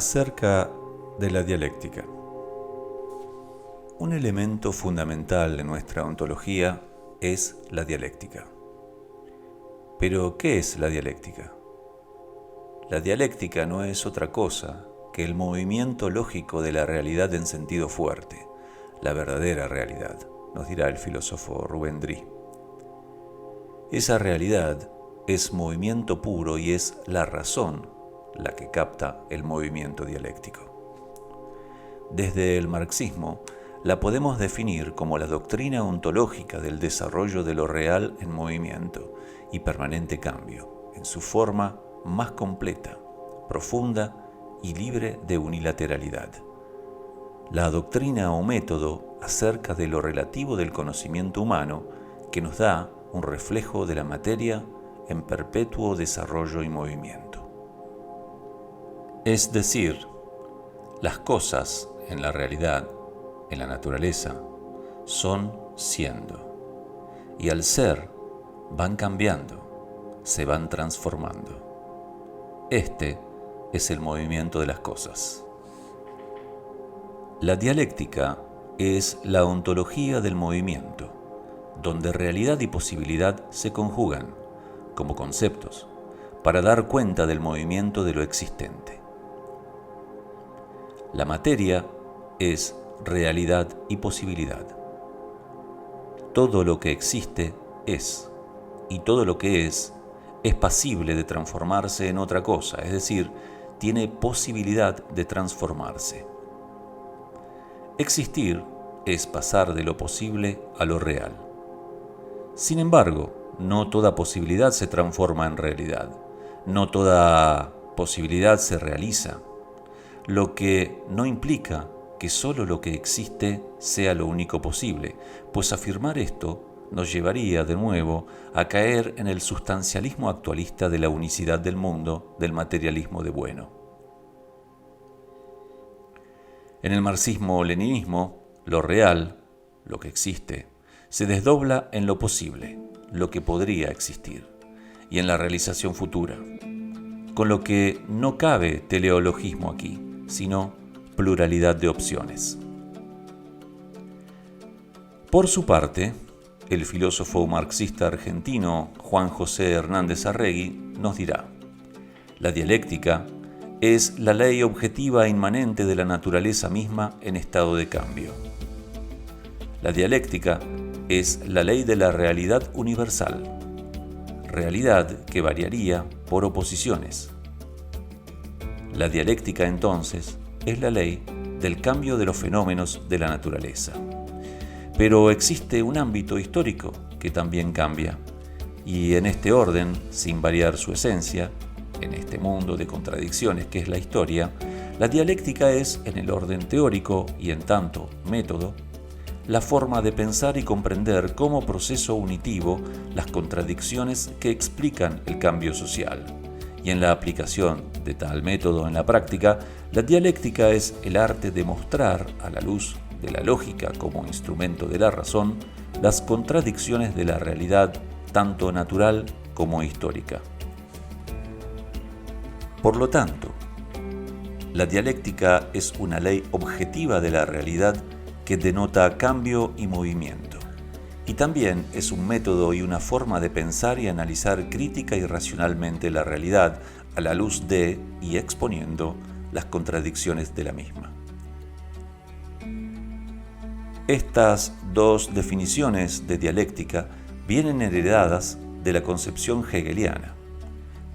Acerca de la dialéctica. Un elemento fundamental de nuestra ontología es la dialéctica. Pero, ¿qué es la dialéctica? La dialéctica no es otra cosa que el movimiento lógico de la realidad en sentido fuerte, la verdadera realidad, nos dirá el filósofo Rubén Drí. Esa realidad es movimiento puro y es la razón la que capta el movimiento dialéctico. Desde el marxismo, la podemos definir como la doctrina ontológica del desarrollo de lo real en movimiento y permanente cambio, en su forma más completa, profunda y libre de unilateralidad. La doctrina o método acerca de lo relativo del conocimiento humano que nos da un reflejo de la materia en perpetuo desarrollo y movimiento. Es decir, las cosas en la realidad, en la naturaleza, son siendo, y al ser van cambiando, se van transformando. Este es el movimiento de las cosas. La dialéctica es la ontología del movimiento, donde realidad y posibilidad se conjugan como conceptos para dar cuenta del movimiento de lo existente. La materia es realidad y posibilidad. Todo lo que existe es, y todo lo que es pasible de transformarse en otra cosa, es decir, tiene posibilidad de transformarse. Existir es pasar de lo posible a lo real. Sin embargo, no toda posibilidad se transforma en realidad, no toda posibilidad se realiza, lo que no implica que solo lo que existe sea lo único posible, pues afirmar esto nos llevaría de nuevo a caer en el sustancialismo actualista de la unicidad del mundo, del materialismo de bueno. En el marxismo-leninismo, lo real, lo que existe, se desdobla en lo posible, lo que podría existir, y en la realización futura, con lo que no cabe teleologismo aquí, sino pluralidad de opciones. Por su parte, el filósofo marxista argentino Juan José Hernández Arregui nos dirá: la dialéctica es la ley objetiva inmanente de la naturaleza misma en estado de cambio. La dialéctica es la ley de la realidad universal, realidad que variaría por oposiciones. La dialéctica, entonces, es la ley del cambio de los fenómenos de la naturaleza. Pero existe un ámbito histórico que también cambia, y en este orden, sin variar su esencia, en este mundo de contradicciones que es la historia, la dialéctica es, en el orden teórico y en tanto método, la forma de pensar y comprender como proceso unitivo las contradicciones que explican el cambio social. Y en la aplicación de tal método en la práctica, la dialéctica es el arte de mostrar, a la luz de la lógica como instrumento de la razón, las contradicciones de la realidad, tanto natural como histórica. Por lo tanto, la dialéctica es una ley objetiva de la realidad que denota cambio y movimiento. Y también es un método y una forma de pensar y analizar crítica y racionalmente la realidad a la luz de y exponiendo las contradicciones de la misma. Estas dos definiciones de dialéctica vienen heredadas de la concepción hegeliana,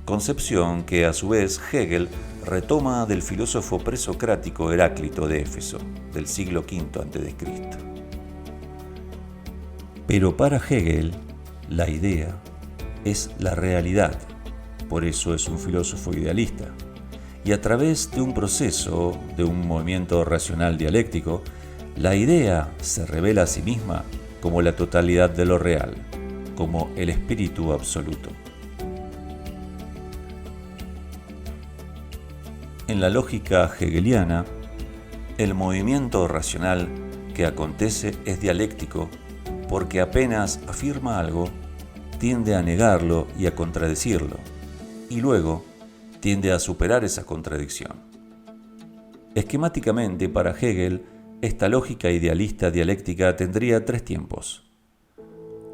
concepción que a su vez Hegel retoma del filósofo presocrático Heráclito de Éfeso, del siglo V a.C. Pero para Hegel, la idea es la realidad, por eso es un filósofo idealista, y a través de un proceso, de un movimiento racional dialéctico, la idea se revela a sí misma como la totalidad de lo real, como el espíritu absoluto. En la lógica hegeliana, el movimiento racional que acontece es dialéctico porque apenas afirma algo, tiende a negarlo y a contradecirlo, y luego tiende a superar esa contradicción. Esquemáticamente, para Hegel, esta lógica idealista dialéctica tendría 3 tiempos.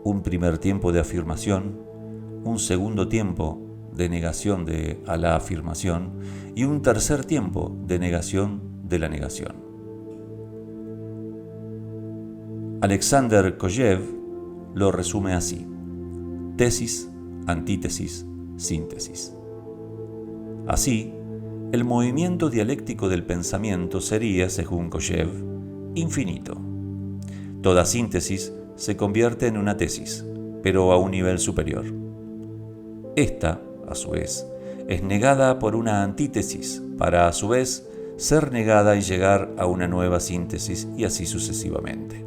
Un primer tiempo de afirmación, un segundo tiempo de negación a la afirmación y un tercer tiempo de negación de la negación. Alexander Kojev lo resume así: tesis, antítesis, síntesis. Así, el movimiento dialéctico del pensamiento sería, según Kojev, infinito. Toda síntesis se convierte en una tesis, pero a un nivel superior. Esta, a su vez, es negada por una antítesis, para a su vez ser negada y llegar a una nueva síntesis, y así sucesivamente.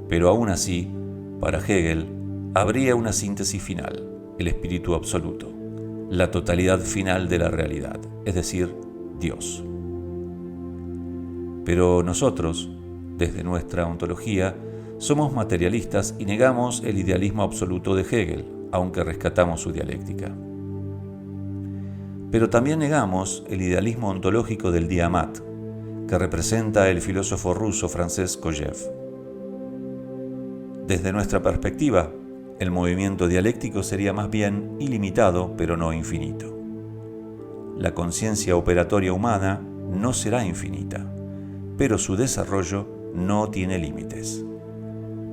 Pero aún así, para Hegel, habría una síntesis final, el espíritu absoluto, la totalidad final de la realidad, es decir, Dios. Pero nosotros, desde nuestra ontología, somos materialistas y negamos el idealismo absoluto de Hegel, aunque rescatamos su dialéctica. Pero también negamos el idealismo ontológico del Diamat, que representa el filósofo ruso francés Kojev. Desde nuestra perspectiva, el movimiento dialéctico sería más bien ilimitado, pero no infinito. La conciencia operatoria humana no será infinita, pero su desarrollo no tiene límites.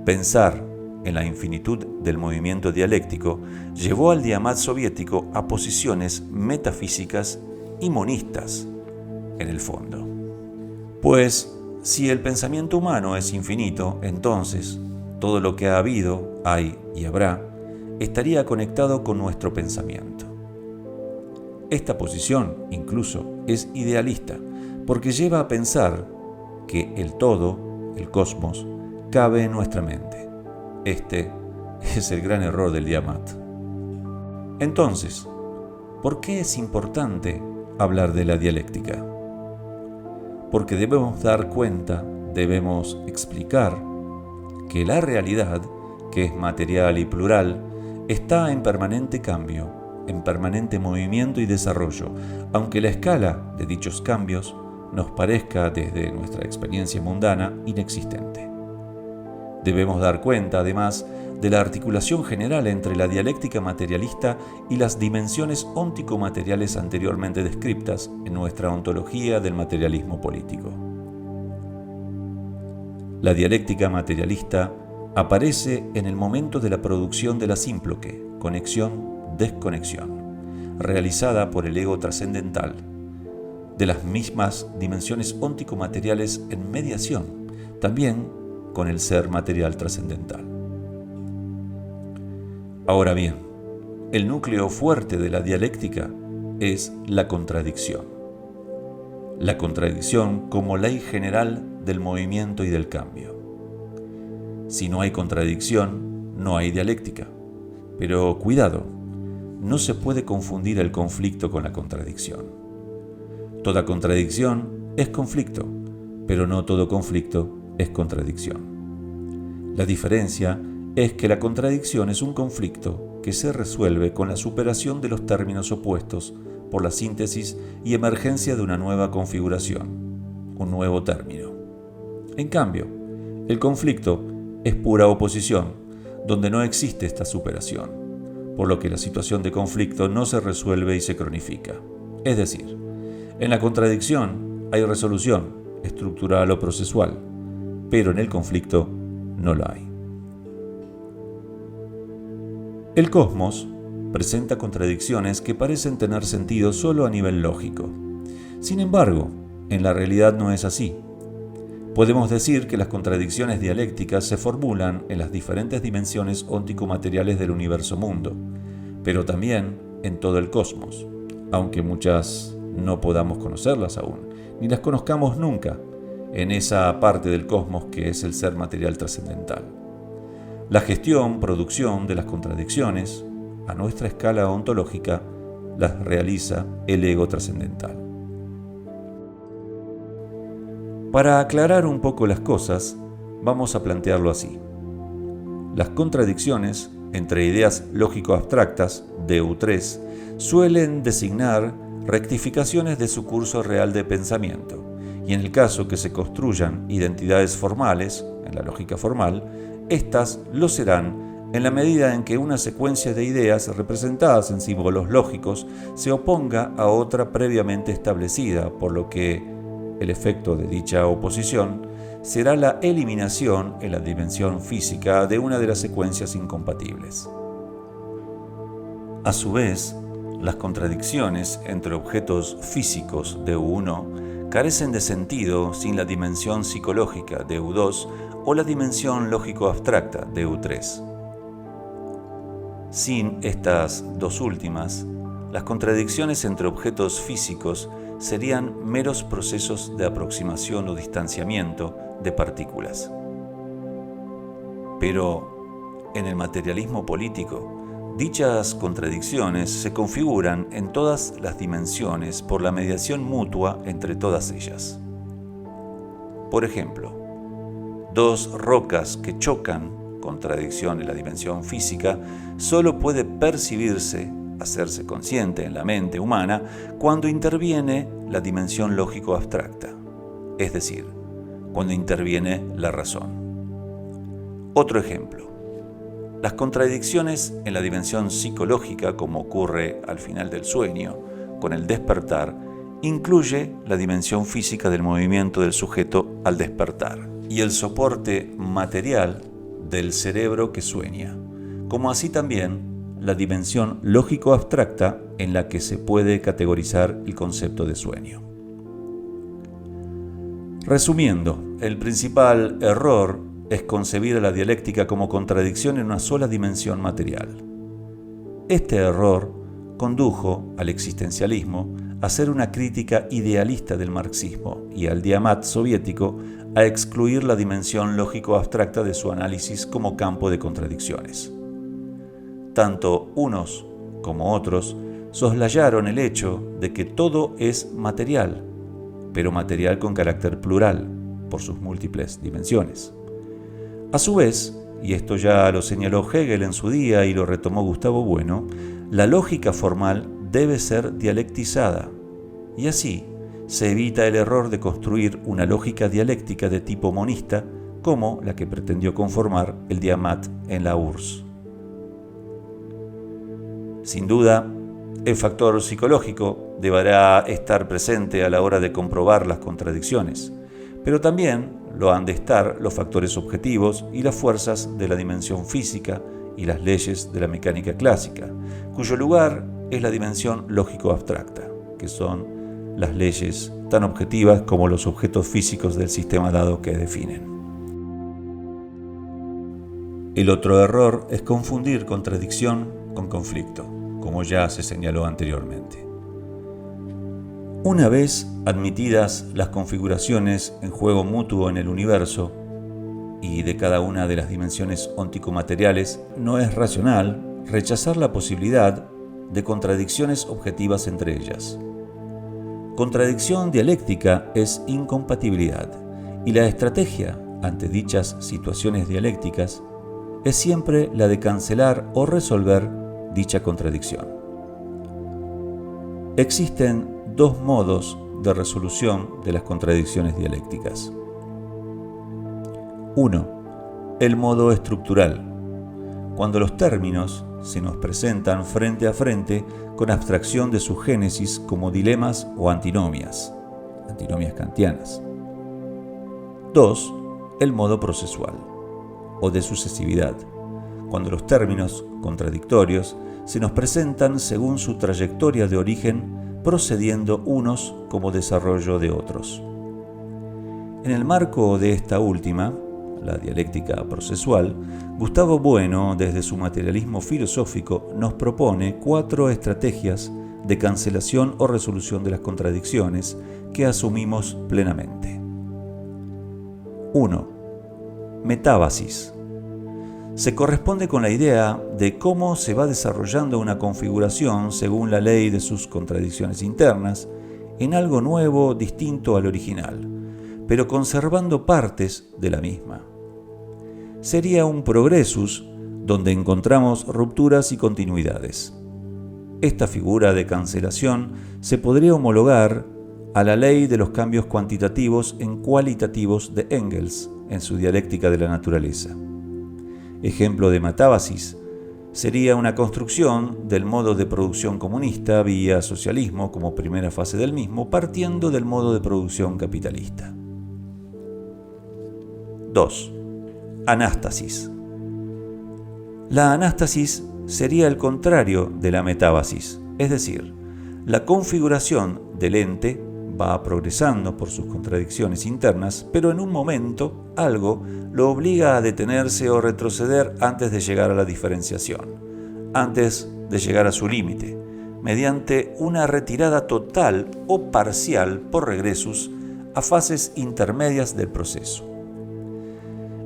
Pensar en la infinitud del movimiento dialéctico llevó al Diamat soviético a posiciones metafísicas y monistas, en el fondo. Pues, si el pensamiento humano es infinito, entonces todo lo que ha habido, hay y habrá, estaría conectado con nuestro pensamiento. Esta posición, incluso, es idealista, porque lleva a pensar que el todo, el cosmos, cabe en nuestra mente. Este es el gran error del Diamat. Entonces, ¿por qué es importante hablar de la dialéctica? Porque debemos dar cuenta, debemos explicar que la realidad, que es material y plural, está en permanente cambio, en permanente movimiento y desarrollo, aunque la escala de dichos cambios nos parezca, desde nuestra experiencia mundana, inexistente. Debemos dar cuenta, además, de la articulación general entre la dialéctica materialista y las dimensiones óntico-materiales anteriormente descritas en nuestra ontología del materialismo político. La dialéctica materialista aparece en el momento de la producción de la símploque, conexión-desconexión, realizada por el ego trascendental, de las mismas dimensiones óntico-materiales en mediación, también con el ser material trascendental. Ahora bien, el núcleo fuerte de la dialéctica es la contradicción. La contradicción como ley general del movimiento y del cambio. Si no hay contradicción, no hay dialéctica. Pero cuidado, no se puede confundir el conflicto con la contradicción. Toda contradicción es conflicto, pero no todo conflicto es contradicción. La diferencia es que la contradicción es un conflicto que se resuelve con la superación de los términos opuestos por la síntesis y emergencia de una nueva configuración, un nuevo término. En cambio, el conflicto es pura oposición, donde no existe esta superación, por lo que la situación de conflicto no se resuelve y se cronifica. Es decir, en la contradicción hay resolución, estructural o procesual, pero en el conflicto no lo hay. El cosmos presenta contradicciones que parecen tener sentido solo a nivel lógico. Sin embargo, en la realidad no es así. Podemos decir que las contradicciones dialécticas se formulan en las diferentes dimensiones óntico-materiales del universo-mundo, pero también en todo el cosmos, aunque muchas no podamos conocerlas aún, ni las conozcamos nunca, en esa parte del cosmos que es el ser material trascendental. La gestión, producción de las contradicciones, a nuestra escala ontológica, las realiza el ego trascendental. Para aclarar un poco las cosas, vamos a plantearlo así. Las contradicciones entre ideas lógico-abstractas, DU3, suelen designar rectificaciones de su curso real de pensamiento, y en el caso que se construyan identidades formales, en la lógica formal, éstas lo serán en la medida en que una secuencia de ideas representadas en símbolos lógicos se oponga a otra previamente establecida, por lo que el efecto de dicha oposición será la eliminación en la dimensión física de una de las secuencias incompatibles. A su vez, las contradicciones entre objetos físicos de U1 carecen de sentido sin la dimensión psicológica de U2 o la dimensión lógico-abstracta de U3. Sin estas dos últimas, las contradicciones entre objetos físicos serían meros procesos de aproximación o distanciamiento de partículas. Pero en el materialismo político, dichas contradicciones se configuran en todas las dimensiones por la mediación mutua entre todas ellas. Por ejemplo, dos rocas que chocan, contradicción en la dimensión física, solo puede percibirse, hacerse consciente en la mente humana, cuando interviene la dimensión lógico-abstracta, es decir, cuando interviene la razón. Otro ejemplo. Las contradicciones en la dimensión psicológica, como ocurre al final del sueño, con el despertar, incluye la dimensión física del movimiento del sujeto al despertar y el soporte material del cerebro que sueña, como así también la dimensión lógico-abstracta en la que se puede categorizar el concepto de sueño. Resumiendo, el principal error es concebir a la dialéctica como contradicción en una sola dimensión material. Este error condujo al existencialismo a hacer una crítica idealista del marxismo y al diamat soviético a excluir la dimensión lógico-abstracta de su análisis como campo de contradicciones. Tanto unos como otros soslayaron el hecho de que todo es material, pero material con carácter plural, por sus múltiples dimensiones. A su vez, y esto ya lo señaló Hegel en su día y lo retomó Gustavo Bueno, la lógica formal debe ser dialectizada, y así se evita el error de construir una lógica dialéctica de tipo monista como la que pretendió conformar el diamat en la URSS. Sin duda, el factor psicológico deberá estar presente a la hora de comprobar las contradicciones, pero también lo han de estar los factores objetivos y las fuerzas de la dimensión física y las leyes de la mecánica clásica, cuyo lugar es la dimensión lógico-abstracta, que son las leyes tan objetivas como los objetos físicos del sistema dado que definen. El otro error es confundir contradicción con conflicto, como ya se señaló anteriormente. Una vez admitidas las configuraciones en juego mutuo en el universo y de cada una de las dimensiones óntico-materiales, no es racional rechazar la posibilidad de contradicciones objetivas entre ellas. Contradicción dialéctica es incompatibilidad, y la estrategia ante dichas situaciones dialécticas es siempre la de cancelar o resolver dicha contradicción. Existen dos modos de resolución de las contradicciones dialécticas. 1. El modo estructural, cuando los términos se nos presentan frente a frente con abstracción de su génesis como dilemas o antinomias kantianas. 2. El modo procesual, o de sucesividad, cuando los términos contradictorios se nos presentan según su trayectoria de origen, procediendo unos como desarrollo de otros. En el marco de esta última, la dialéctica procesual, Gustavo Bueno, desde su materialismo filosófico, nos propone 4 estrategias de cancelación o resolución de las contradicciones que asumimos plenamente. 1. Metábasis. Se corresponde con la idea de cómo se va desarrollando una configuración según la ley de sus contradicciones internas en algo nuevo, distinto al original, pero conservando partes de la misma. Sería un progresus donde encontramos rupturas y continuidades. Esta figura de cancelación se podría homologar a la ley de los cambios cuantitativos en cualitativos de Engels en su Dialéctica de la Naturaleza. Ejemplo de metábasis sería una construcción del modo de producción comunista vía socialismo como primera fase del mismo, partiendo del modo de producción capitalista. 2. Anástasis. La anástasis sería el contrario de la metábasis, es decir, la configuración del ente va progresando por sus contradicciones internas, pero en un momento algo lo obliga a detenerse o retroceder antes de llegar a la diferenciación, antes de llegar a su límite, mediante una retirada total o parcial por regresus a fases intermedias del proceso.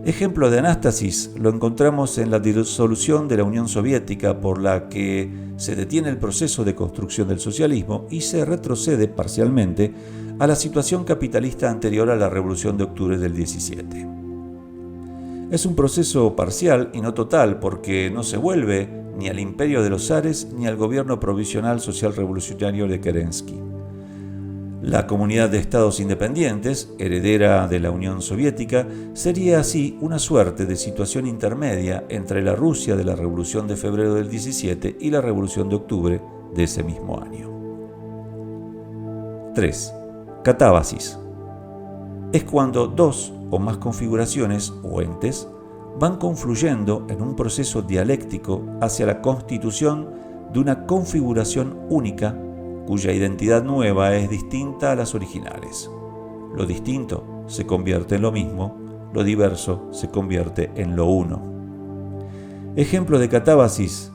Ejemplo de anástasis lo encontramos en la disolución de la Unión Soviética, por la que se detiene el proceso de construcción del socialismo y se retrocede parcialmente a la situación capitalista anterior a la Revolución de Octubre del 17. Es un proceso parcial y no total, porque no se vuelve ni al imperio de los zares ni al gobierno provisional social revolucionario de Kerensky. La comunidad de estados independientes, heredera de la Unión Soviética, sería así una suerte de situación intermedia entre la Rusia de la Revolución de Febrero del 17 y la Revolución de Octubre de ese mismo año. 3. Catábasis. Es cuando dos o más configuraciones o entes van confluyendo en un proceso dialéctico hacia la constitución de una configuración única cuya identidad nueva es distinta a las originales. Lo distinto se convierte en lo mismo, lo diverso se convierte en lo uno. Ejemplo de catábasis: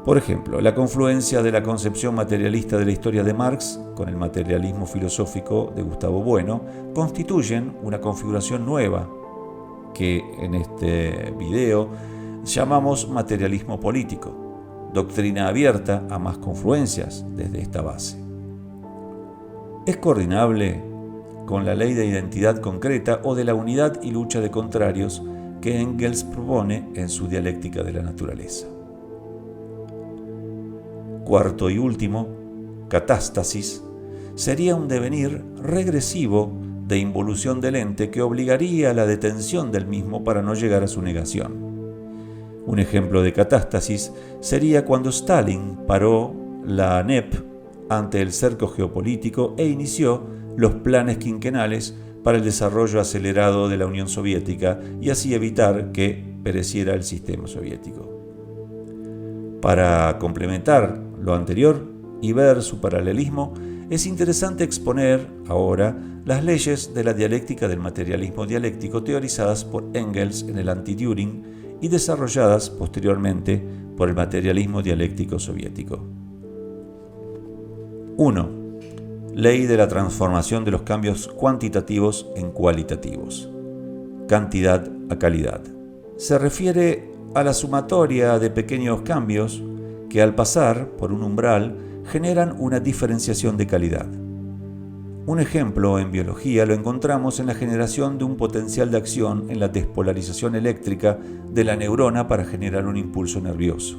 por ejemplo, la confluencia de la concepción materialista de la historia de Marx con el materialismo filosófico de Gustavo Bueno constituyen una configuración nueva que en este video llamamos materialismo político, doctrina abierta a más confluencias desde esta base. Es coordinable con la ley de identidad concreta o de la unidad y lucha de contrarios que Engels propone en su Dialéctica de la Naturaleza. Cuarto y último, catástasis, sería un devenir regresivo de involución del ente que obligaría a la detención del mismo para no llegar a su negación. Un ejemplo de catástasis sería cuando Stalin paró la NEP ante el cerco geopolítico e inició los planes quinquenales para el desarrollo acelerado de la Unión Soviética y así evitar que pereciera el sistema soviético. Para complementar lo anterior y ver su paralelismo, es interesante exponer ahora las leyes de la dialéctica del materialismo dialéctico teorizadas por Engels en el Anti-Düring y desarrolladas posteriormente por el materialismo dialéctico soviético. 1. Ley de la transformación de los cambios cuantitativos en cualitativos. Cantidad a calidad. Se refiere a la sumatoria de pequeños cambios que al pasar por un umbral generan una diferenciación de calidad. Un ejemplo en biología lo encontramos en la generación de un potencial de acción en la despolarización eléctrica de la neurona para generar un impulso nervioso.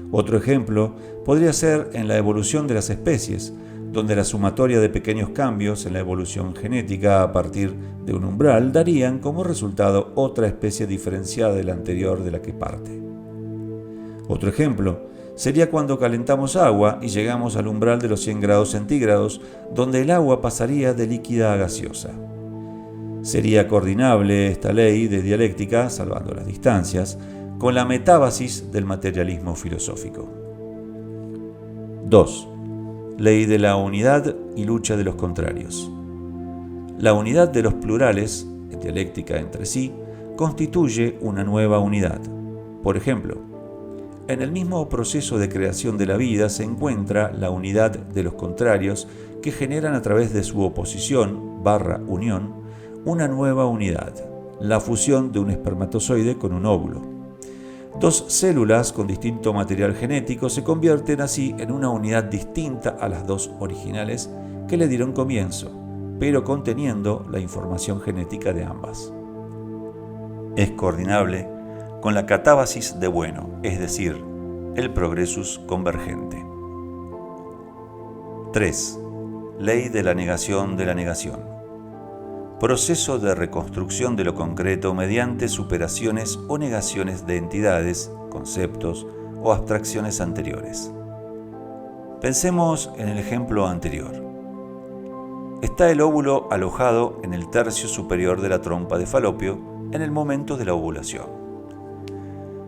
Otro ejemplo podría ser en la evolución de las especies, donde la sumatoria de pequeños cambios en la evolución genética a partir de un umbral darían como resultado otra especie diferenciada de la anterior de la que parte. Otro ejemplo sería cuando calentamos agua y llegamos al umbral de los 100 grados centígrados, donde el agua pasaría de líquida a gaseosa. Sería coordinable esta ley de dialéctica, salvando las distancias, con la metábasis del materialismo filosófico. 2. Ley de la unidad y lucha de los contrarios. La unidad de los plurales, en dialéctica entre sí, constituye una nueva unidad. Por ejemplo, en el mismo proceso de creación de la vida se encuentra la unidad de los contrarios que generan a través de su oposición/unión una nueva unidad, la fusión de un espermatozoide con un óvulo. Dos células con distinto material genético se convierten así en una unidad distinta a las dos originales que le dieron comienzo, pero conteniendo la información genética de ambas. Es coordinable con la catábasis de Bueno, es decir, el progresus convergente. 3. Ley de la negación de la negación. Proceso de reconstrucción de lo concreto mediante superaciones o negaciones de entidades, conceptos o abstracciones anteriores. Pensemos en el ejemplo anterior. Está el óvulo alojado en el tercio superior de la trompa de Falopio en el momento de la ovulación.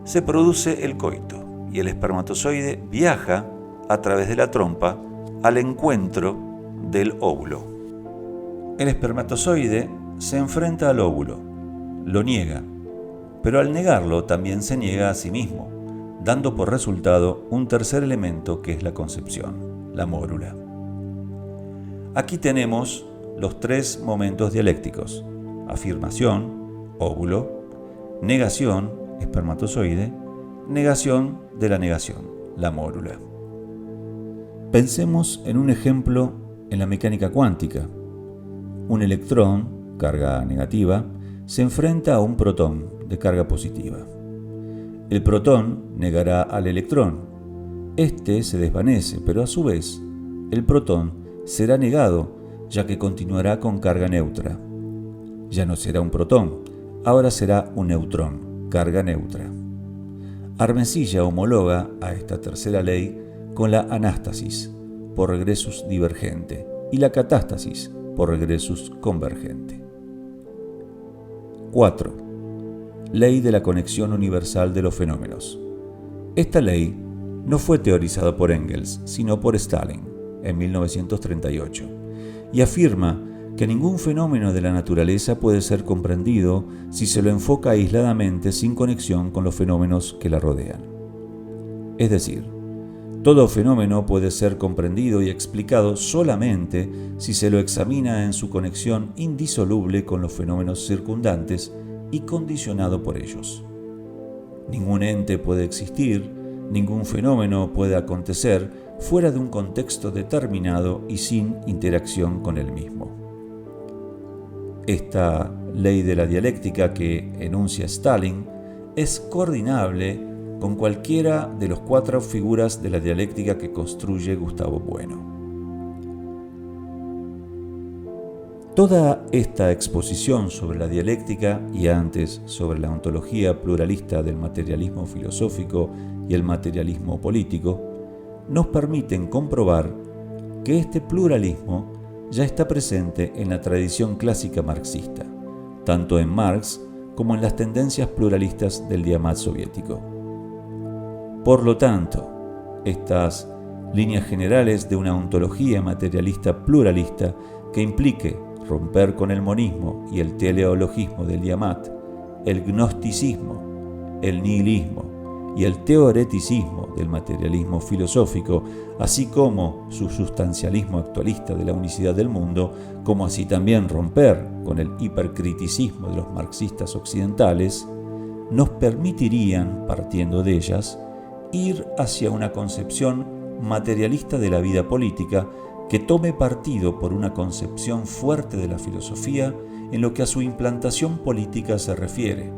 Se produce el coito y el espermatozoide viaja a través de la trompa al encuentro del óvulo. El espermatozoide se enfrenta al óvulo, lo niega, pero al negarlo también se niega a sí mismo, dando por resultado un tercer elemento que es la concepción, la mórula. Aquí tenemos los tres momentos dialécticos: afirmación, óvulo; negación, espermatozoide; negación de la negación, la mórula. Pensemos en un ejemplo en la mecánica cuántica. Un electrón, carga negativa, se enfrenta a un protón de carga positiva. El protón negará al electrón. Este se desvanece, pero a su vez, el protón será negado, ya que continuará con carga neutra. Ya no será un protón, ahora será un neutrón, carga neutra. Armesilla homologa a esta tercera ley con la anástasis, por regresus divergente, y la catástasis, por regresus convergente. 4. Ley de la conexión universal de los fenómenos. Esta ley no fue teorizada por Engels, sino por Stalin, en 1938, y afirma que ningún fenómeno de la naturaleza puede ser comprendido si se lo enfoca aisladamente sin conexión con los fenómenos que la rodean. Es decir, todo fenómeno puede ser comprendido y explicado solamente si se lo examina en su conexión indisoluble con los fenómenos circundantes y condicionado por ellos. Ningún ente puede existir, ningún fenómeno puede acontecer fuera de un contexto determinado y sin interacción con el mismo. Esta ley de la dialéctica que enuncia Stalin es coordinable con cualquiera de las 4 figuras de la dialéctica que construye Gustavo Bueno. Toda esta exposición sobre la dialéctica y antes sobre la ontología pluralista del materialismo filosófico y el materialismo político nos permiten comprobar que este pluralismo ya está presente en la tradición clásica marxista, tanto en Marx como en las tendencias pluralistas del Diamant soviético. Por lo tanto, estas líneas generales de una ontología materialista pluralista que implique romper con el monismo y el teleologismo del Diamant, el gnosticismo, el nihilismo y el teoreticismo del materialismo filosófico, así como su sustancialismo actualista de la unicidad del mundo, como así también romper con el hipercriticismo de los marxistas occidentales, nos permitirían, partiendo de ellas, ir hacia una concepción materialista de la vida política que tome partido por una concepción fuerte de la filosofía en lo que a su implantación política se refiere,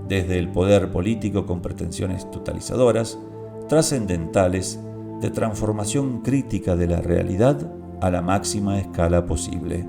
desde el poder político con pretensiones totalizadoras, trascendentales, de transformación crítica de la realidad a la máxima escala posible.